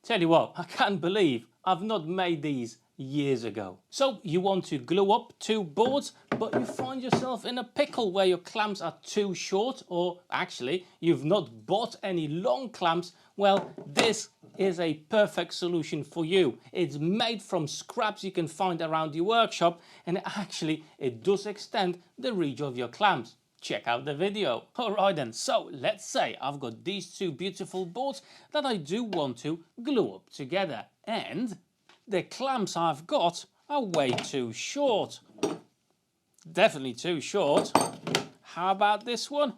Tell you what, I can't believe I've not made these years ago. So you want to glue up 2 boards, but you find yourself in a pickle where your clamps are too short, or actually you've not bought any long clamps. Well, this is a perfect solution for you. It's made from scraps you can find around your workshop, and actually it does extend the reach of your clamps. Check out the video. Alright then, so let's say I've got these 2 beautiful boards that I do want to glue up together, and the clamps I've got are way too short. Definitely too short. How about this one?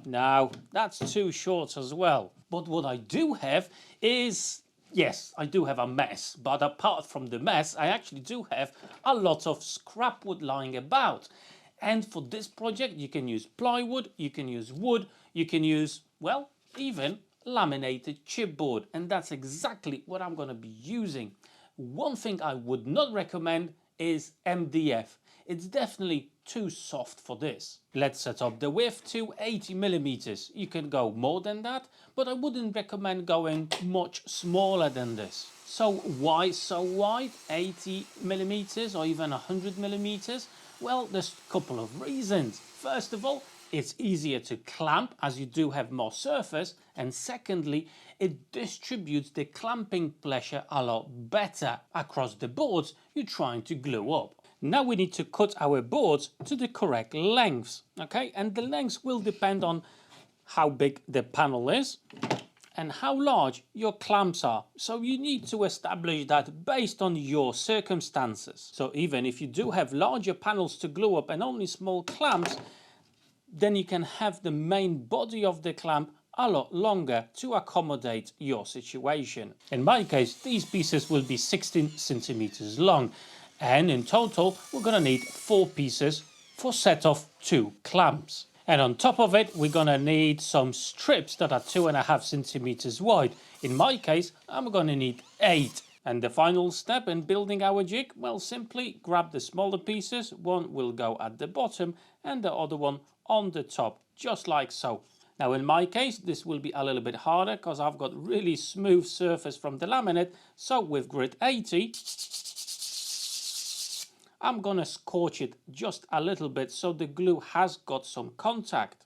No, that's too short as well. But what I do have is, yes, I do have a mess, but apart from the mess, I actually do have a lot of scrap wood lying about. And for this project, you can use plywood, you can use wood, you can use, well, even laminated chipboard. And that's exactly what I'm going to be using. One thing I would not recommend is MDF. It's definitely too soft for this. Let's set up the width to 80mm. You can go more than that, but I wouldn't recommend going much smaller than this. So why so wide? 80mm or even 100mm? Well, there's a couple of reasons. First of all, it's easier to clamp as you do have more surface, and secondly, it distributes the clamping pressure a lot better across the boards you're trying to glue up. Now we need to cut our boards to the correct lengths, okay? And the lengths will depend on how big the panel is and how large your clamps are. So you need to establish that based on your circumstances. So even if you do have larger panels to glue up and only small clamps, then you can have the main body of the clamp a lot longer to accommodate your situation. In my case, these pieces will be 16cm long, and in total we're gonna need 4 pieces for set of 2 clamps. And on top of it, we're gonna need some strips that are 2.5cm wide. In my case, I'm gonna need 8. And the final step in building our jig, well, simply grab the smaller pieces. One will go at the bottom and the other one on the top, just like so. Now in my case, this will be a little bit harder because I've got really smooth surface from the laminate. So with grit 80, I'm gonna scorch it just a little bit so the glue has got some contact.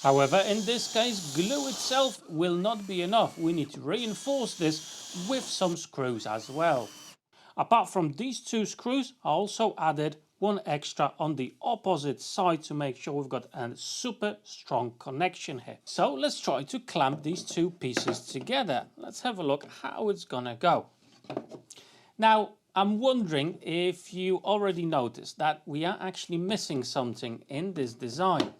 However, in this case, glue itself will not be enough. We need to reinforce this with some screws as well. Apart from these 2 screws, I also added 1 extra on the opposite side to make sure we've got a super strong connection here. So let's try to clamp these 2 pieces together. Let's have a look how it's gonna go. Now, I'm wondering if you already noticed that we are actually missing something in this design.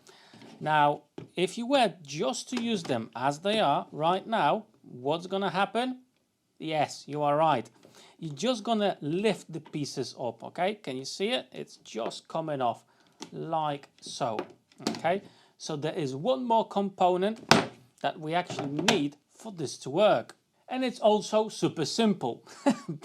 Now, if you were just to use them as they are right now, what's gonna happen? Yes, you are right. You're just gonna lift the pieces up, okay? Can you see it? It's just coming off like so, okay? So there is one more component that we actually need for this to work. And it's also super simple.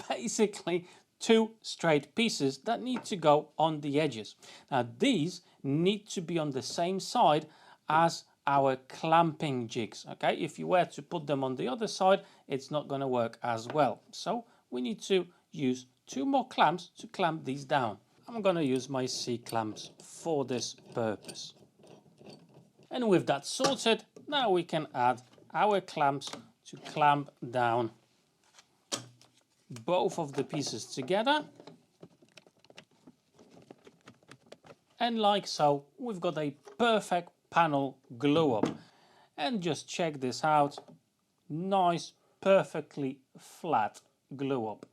Basically, 2 straight pieces that need to go on the edges. Now these need to be on the same side as our clamping jigs, okay? If you were to put them on the other side, it's not going to work as well. So we need to use 2 more clamps to clamp these down. I'm going to use my C-clamps for this purpose. And with that sorted, now we can add our clamps to clamp down both of the pieces together. And like so, we've got a perfect panel glue up. And just check this out. Nice, perfectly flat glue up.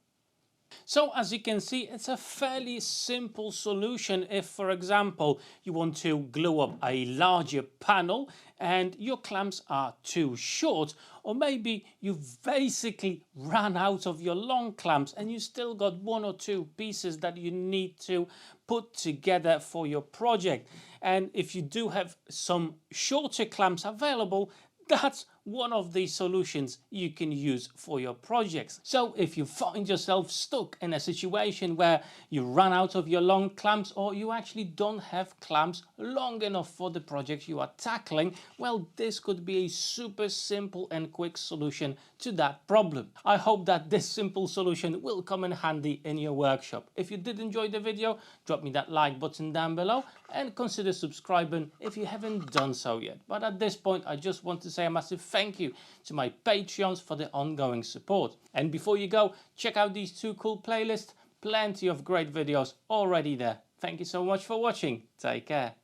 So as you can see, it's a fairly simple solution if, for example, you want to glue up a larger panel and your clamps are too short, or maybe you've basically ran out of your long clamps and you still got 1 or 2 pieces that you need to put together for your project. And if you do have some shorter clamps available, that's one of these solutions you can use for your projects. So if you find yourself stuck in a situation where you run out of your long clamps, or you actually don't have clamps long enough for the project you are tackling, well, this could be a super simple and quick solution to that problem. I hope that this simple solution will come in handy in your workshop. If you did enjoy the video, drop me that like button down below and consider subscribing if you haven't done so yet. But at this point, I just want to say a massive thank you to my Patreons for the ongoing support. And before you go, check out these two cool playlists. Plenty of great videos already there. Thank you so much for watching. Take care.